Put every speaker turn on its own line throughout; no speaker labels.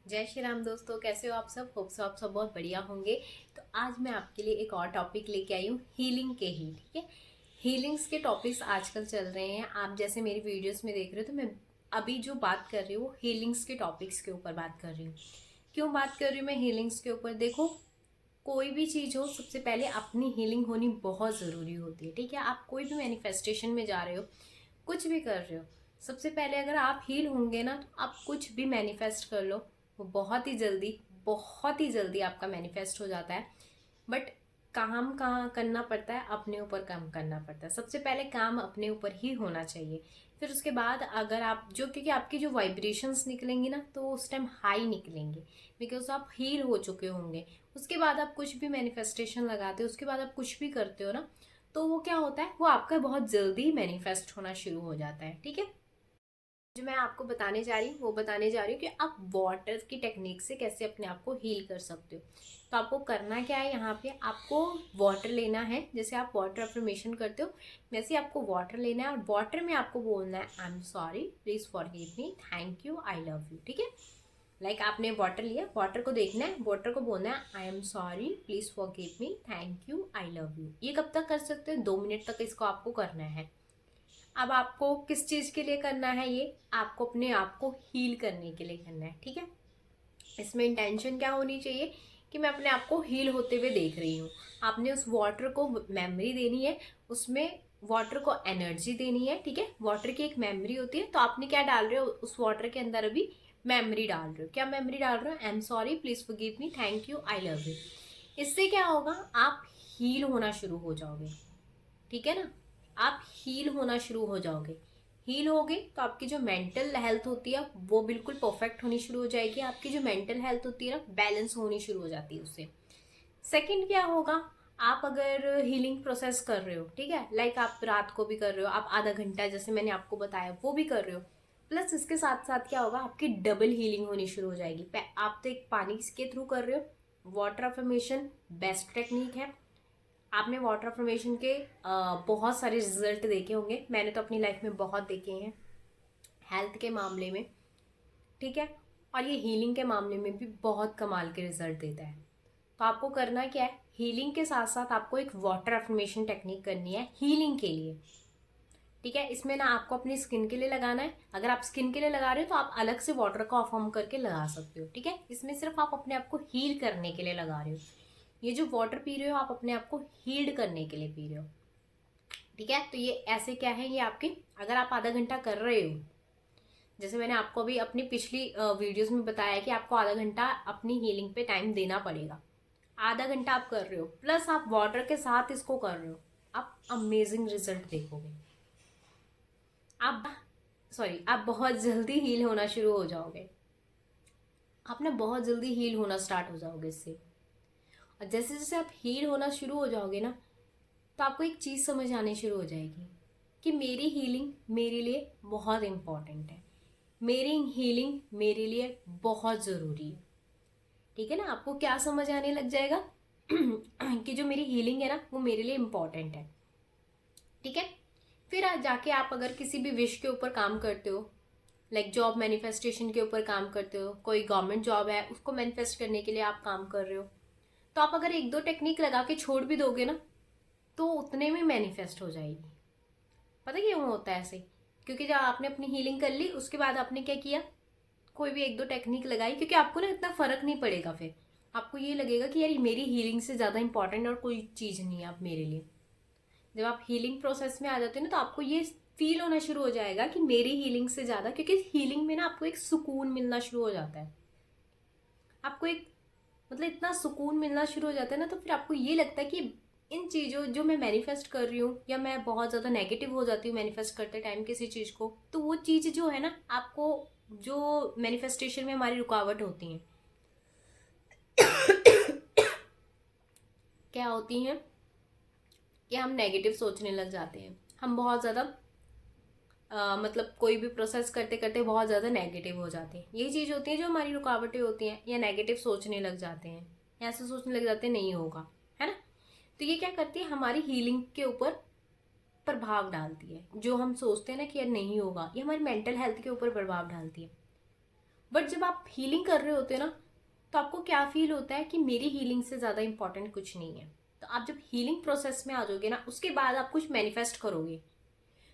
जय श्री राम दोस्तों, कैसे हो आप सब। होप सो आप सब बहुत बढ़िया होंगे। तो आज मैं आपके लिए एक और टॉपिक लेके आई हूँ, हीलिंग के ही। ठीक है, हीलिंग्स के टॉपिक्स आजकल चल रहे हैं। आप जैसे मेरी वीडियोस में देख रहे हो, तो मैं अभी जो बात कर रही हूँ वो हीलिंग्स के टॉपिक्स के ऊपर बात कर रही हूँ। क्यों बात कर रही हूँ मैं हीलिंग्स के ऊपर? देखो, कोई भी चीज़ हो, सबसे पहले अपनी हीलिंग होनी बहुत ज़रूरी होती है। ठीक है, आप कोई भी मैनिफेस्टेशन में जा रहे हो, कुछ भी कर रहे हो, सबसे पहले अगर आप हील होंगे ना, तो आप कुछ भी मैनिफेस्ट कर लो, वो बहुत ही जल्दी आपका मैनिफेस्ट हो जाता है। बट काम कहाँ करना पड़ता है? अपने ऊपर काम करना पड़ता है। सबसे पहले काम अपने ऊपर ही होना चाहिए। फिर उसके बाद अगर आप जो, क्योंकि आपकी जो वाइब्रेशंस निकलेंगी ना, तो उस टाइम हाई निकलेंगे, बिकॉज आप हील हो चुके होंगे। उसके बाद आप कुछ भी मैनिफेस्टेशन लगाते हो, उसके बाद आप कुछ भी करते हो ना, तो वो क्या होता है, वो आपका बहुत जल्दी मैनिफेस्ट होना शुरू हो जाता है। ठीक है, जो मैं आपको बताने जा रही हूँ वो बताने जा रही हूँ कि आप वाटर की टेक्निक से कैसे अपने आप को हील कर सकते हो। तो आपको करना क्या है, यहाँ पे आपको वाटर लेना है। जैसे आप वाटर अफर्मेशन करते हो, वैसे आपको वाटर लेना है, और वाटर में आपको बोलना है I am sorry, please forgive me, thank you, I love you. ठीक है, लाइक आपने वाटर लिया, वाटर को देखना है, वाटर को बोलना है I am sorry, please forgive me, thank you, I love you. ये कब तक कर सकते हो? 2 मिनट तक इसको आपको करना है। अब आपको किस चीज़ के लिए करना है? ये आपको अपने आप को हील करने के लिए करना है। ठीक है, इसमें इंटेंशन क्या होनी चाहिए कि मैं अपने आप को हील होते हुए देख रही हूँ। आपने उस वाटर को मेमोरी देनी है, उसमें वाटर को एनर्जी देनी है। ठीक है, वाटर की एक मेमोरी होती है, तो आपने क्या डाल रहे हो उस वाटर के अंदर? अभी मेमोरी डाल रहे हो। क्या मेमोरी डाल रहे हो? I am sorry, please forgive me, thank you, I love you. इससे क्या होगा, आप हील होना शुरू हो जाओगे। ठीक है ना, आप हील होना शुरू हो जाओगे। हील होगे तो आपकी जो मेंटल हेल्थ होती है वो बिल्कुल परफेक्ट होनी शुरू हो जाएगी। आपकी जो मेंटल हेल्थ होती है ना, बैलेंस होनी शुरू हो जाती है उससे। सेकंड क्या होगा, आप अगर हीलिंग प्रोसेस कर रहे हो, ठीक है, लाइक आप रात को भी कर रहे हो, आप आधा घंटा जैसे मैंने आपको बताया वो भी कर रहे हो, प्लस इसके साथ साथ क्या होगा, आपकी डबल हीलिंग होनी शुरू हो जाएगी। आप तो एक पानी के थ्रू कर रहे हो, वाटर अफर्मेशन बेस्ट टेक्निक है। आपने वाटर अफर्मेशन के बहुत सारे रिजल्ट देखे होंगे, मैंने तो अपनी लाइफ में बहुत देखे हैं हेल्थ के मामले में। ठीक है, और ये हीलिंग के मामले में भी बहुत कमाल के रिजल्ट देता है। तो आपको करना क्या है, हीलिंग के साथ साथ आपको एक वाटर अफर्मेशन टेक्निक करनी है हीलिंग के लिए। ठीक है, इसमें ना आपको अपनी स्किन के लिए लगाना है। अगर आप स्किन के लिए लगा रहे हो तो आप अलग से वाटर को अफर्म करके लगा सकते हो। ठीक है, इसमें सिर्फ आप अपने आप को हील करने के लिए लगा रहे हो। ये जो वाटर पी रहे हो, आप अपने आप को हील्ड करने के लिए पी रहे हो। ठीक है, तो ये ऐसे क्या है, ये आपकी, अगर आप आधा घंटा कर रहे हो, जैसे मैंने आपको अभी अपनी पिछली वीडियोस में बताया कि आपको आधा घंटा अपनी हीलिंग पे टाइम देना पड़ेगा। आधा घंटा आप कर रहे हो, प्लस आप वाटर के साथ इसको कर रहे हो, आप अमेजिंग रिजल्ट देखोगे। आप आप बहुत जल्दी हील होना शुरू हो जाओगे। आप ना बहुत जल्दी हील होना स्टार्ट हो जाओगे इससे। और जैसे जैसे आप हील होना शुरू हो जाओगे ना, तो आपको एक चीज़ समझ आनी शुरू हो जाएगी कि मेरी हीलिंग मेरे लिए बहुत इम्पॉर्टेंट है, मेरी हीलिंग मेरे लिए बहुत ज़रूरी है। ठीक है ना, आपको क्या समझ आने लग जाएगा कि जो मेरी हीलिंग है ना, वो मेरे लिए इम्पॉर्टेंट है। ठीक है, फिर आज जाके आप अगर किसी भी विश के ऊपर काम करते हो, लाइक जॉब मैनिफेस्टेशन के ऊपर काम करते हो, कोई गवर्नमेंट जॉब है उसको मैनिफेस्ट करने के लिए आप काम कर रहे हो, तो आप अगर एक दो टेक्निक लगा के छोड़ भी दोगे ना, तो उतने में मैनिफेस्ट हो जाएगी। पता क्यों होता है ऐसे? क्योंकि जब आपने अपनी हीलिंग कर ली, उसके बाद आपने क्या किया, कोई भी एक दो टेक्निक लगाई, क्योंकि आपको ना इतना फर्क नहीं पड़ेगा। फिर आपको ये लगेगा कि यार मेरी हीलिंग से ज़्यादा इंपॉर्टेंट और कोई चीज़ नहीं है आप मेरे लिए। जब आप हीलिंग प्रोसेस में आ जाते हो ना, तो आपको ये फील होना शुरू हो जाएगा कि मेरी हीलिंग से ज़्यादा, क्योंकि हीलिंग में ना आपको एक सुकून मिलना शुरू हो जाता है। आपको एक, मतलब इतना सुकून मिलना शुरू हो जाता है ना, तो फिर आपको ये लगता है कि इन चीज़ों जो मैं मैनिफेस्ट कर रही हूँ, या मैं बहुत ज़्यादा नेगेटिव हो जाती हूँ मैनिफेस्ट करते टाइम किसी चीज़ को, तो वो चीज़ जो है ना, आपको जो मैनिफेस्टेशन में हमारी रुकावट होती हैं क्या होती हैं, कि हम नेगेटिव सोचने लग जाते हैं। हम बहुत ज़्यादा मतलब कोई भी प्रोसेस करते करते बहुत ज़्यादा नेगेटिव हो जाते हैं। यही चीज़ होती है जो हमारी रुकावटें होती हैं, या नेगेटिव सोचने लग जाते हैं, या ऐसे सोचने लग जाते हैं नहीं होगा, है ना। तो ये क्या करती है, हमारी हीलिंग के ऊपर प्रभाव डालती है। जो हम सोचते हैं ना कि यार नहीं होगा, ये हमारी मेंटल हेल्थ के ऊपर प्रभाव डालती है। बट जब आप हीलिंग कर रहे होते हो ना, तो आपको क्या फील होता है कि मेरी हीलिंग से ज़्यादा इंपॉर्टेंट कुछ नहीं है। तो आप जब हीलिंग प्रोसेस में आ जाओगे ना, उसके बाद आप कुछ मैनिफेस्ट करोगे,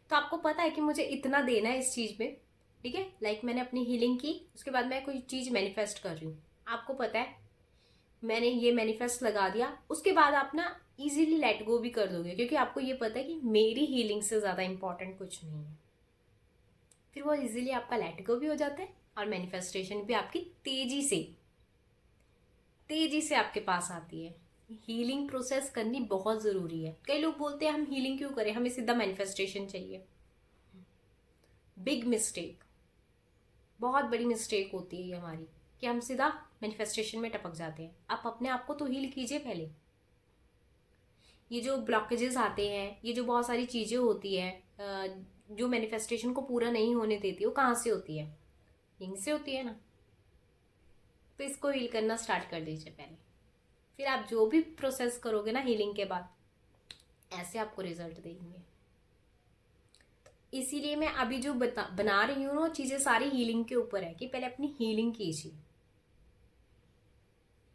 तो आपको पता है कि मुझे इतना देना है इस चीज़ में, ठीक है। लाइक मैंने अपनी हीलिंग की, उसके बाद मैं कोई चीज़ मैनिफेस्ट कर रही हूँ, आपको पता है मैंने ये मैनिफेस्ट लगा दिया, उसके बाद आप ना इजीली लेट गो भी कर दोगे, क्योंकि आपको ये पता है कि मेरी हीलिंग से ज़्यादा इंपॉर्टेंट कुछ नहीं है। फिर वो इजीली आपका लेट गो भी हो जाता है, और मैनिफेस्टेशन भी आपकी तेजी से आपके पास आती है। हीलिंग प्रोसेस करनी बहुत ज़रूरी है। कई लोग बोलते हैं हम हीलिंग क्यों करें, हमें सीधा मैनिफेस्टेशन चाहिए। बिग मिस्टेक, बहुत बड़ी मिस्टेक होती है ये हमारी, कि हम सीधा मैनिफेस्टेशन में टपक जाते हैं। आप अपने आप को तो हील कीजिए पहले। ये जो ब्लॉकेजेस आते हैं, ये जो बहुत सारी चीज़ें होती है जो मैनिफेस्टेशन को पूरा नहीं होने देती, वो कहाँ से होती है? यहीं से होती है ना। तो इसको हील करना स्टार्ट कर दीजिए पहले, फिर आप जो भी प्रोसेस करोगे ना हीलिंग के बाद, ऐसे आपको रिजल्ट देंगे। इसीलिए मैं अभी जो बना रही हूँ वो चीज़ें सारी हीलिंग के ऊपर है, कि पहले अपनी हीलिंग कीजिए,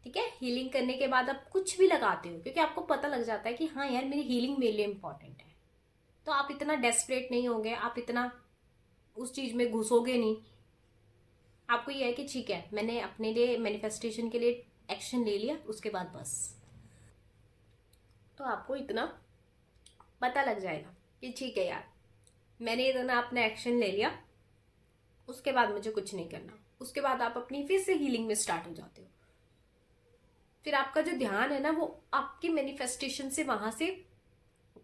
ठीक है। हीलिंग करने के बाद आप कुछ भी लगाते हो, क्योंकि आपको पता लग जाता है कि हाँ यार मेरी हीलिंग मेरे लिए इंपॉर्टेंट है, तो आप इतना डेस्परेट नहीं होगे, आप इतना उस चीज़ में घुसोगे नहीं। आपको ये है कि ठीक है, मैंने अपने लिए मैनिफेस्टेशन के लिए एक्शन ले लिया, उसके बाद बस। तो आपको इतना पता लग जाएगा कि ठीक है यार, मैंने इतना अपना एक्शन ले लिया, उसके बाद मुझे कुछ नहीं करना। उसके बाद आप अपनी फिर से हीलिंग में स्टार्ट हो जाते हो। फिर आपका जो ध्यान है ना, वो आपकी मैनिफेस्टेशन से वहां से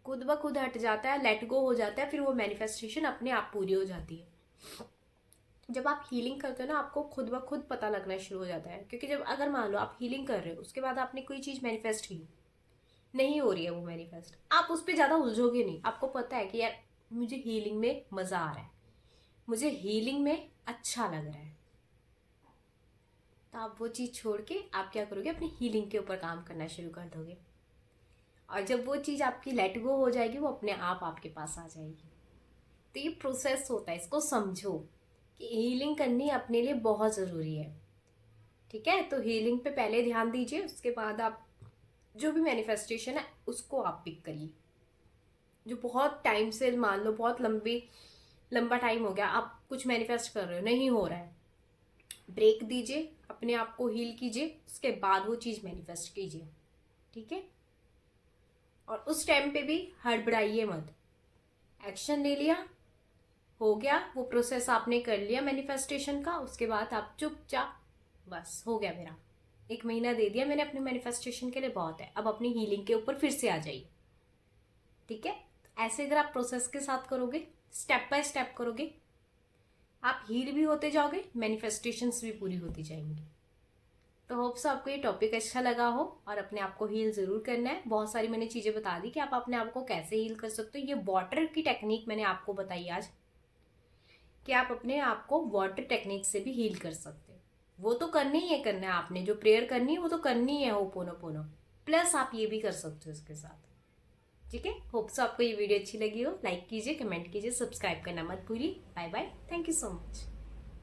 खुद ब खुद हट जाता है, लेट गो हो जाता है, फिर वो मैनिफेस्टेशन अपने आप पूरी हो जाती है। जब आप हीलिंग करते हो ना, आपको खुद ब खुद पता लगना शुरू हो जाता है। क्योंकि जब अगर मान लो आप हीलिंग कर रहे हो, उसके बाद आपने कोई चीज़ मैनिफेस्ट की, नहीं हो रही है वो मैनिफेस्ट, आप उस पर ज़्यादा उलझोगे नहीं। आपको पता है कि यार मुझे हीलिंग में मज़ा आ रहा है, मुझे हीलिंग में अच्छा लग रहा है, तो आप वो चीज़ छोड़ के आप क्या करोगे, अपनी हीलिंग के ऊपर काम करना शुरू कर दोगे। और जब वो चीज़ आपकी लेट गो हो जाएगी, वो अपने आप आपके पास आ जाएगी। तो ये प्रोसेस होता है, इसको समझो कि हीलिंग करनी अपने लिए बहुत ज़रूरी है, ठीक है। तो हीलिंग पे पहले ध्यान दीजिए, उसके बाद आप जो भी मैनिफेस्टेशन है उसको आप पिक करिए। जो बहुत टाइम से, मान लो बहुत लंबा टाइम हो गया, आप कुछ मैनिफेस्ट कर रहे हो, नहीं हो रहा है, ब्रेक दीजिए, अपने आप को हील कीजिए, उसके बाद वो चीज़ मैनिफेस्ट कीजिए, ठीक है। और उस टाइम पे भी हड़बड़ाइए मत, एक्शन ले लिया, हो गया वो प्रोसेस, आपने कर लिया मैनिफेस्टेशन का, उसके बाद आप चुपचाप, बस हो गया मेरा 1 महीना दे दिया मैंने अपने मैनिफेस्टेशन के लिए, बहुत है, अब अपनी हीलिंग के ऊपर फिर से आ जाइए, ठीक है। ऐसे अगर आप प्रोसेस के साथ करोगे, स्टेप बाय स्टेप करोगे, आप हील भी होते जाओगे, मैनिफेस्टेशंस भी पूरी होती जाएंगी। तो होप्स आपको ये टॉपिक अच्छा लगा हो, और अपने आप को हील ज़रूर करना है। बहुत सारी मैंने चीज़ें बता दी कि आप अपने आप को कैसे हील कर सकते हो। ये वाटर की टेक्निक मैंने आपको बताई आज, कि आप अपने आप को वाटर टेक्निक से भी हील कर सकते हो। वो तो करनी ही है, करना है आपने, जो प्रेयर करनी है वो तो करनी है, होपोनोपोनो, प्लस आप ये भी कर सकते हो इसके साथ, ठीक है। होप्स आपको ये वीडियो अच्छी लगी हो, लाइक कीजिए, कमेंट कीजिए, सब्सक्राइब करना मत भूलिए। Bye bye, thank you so much.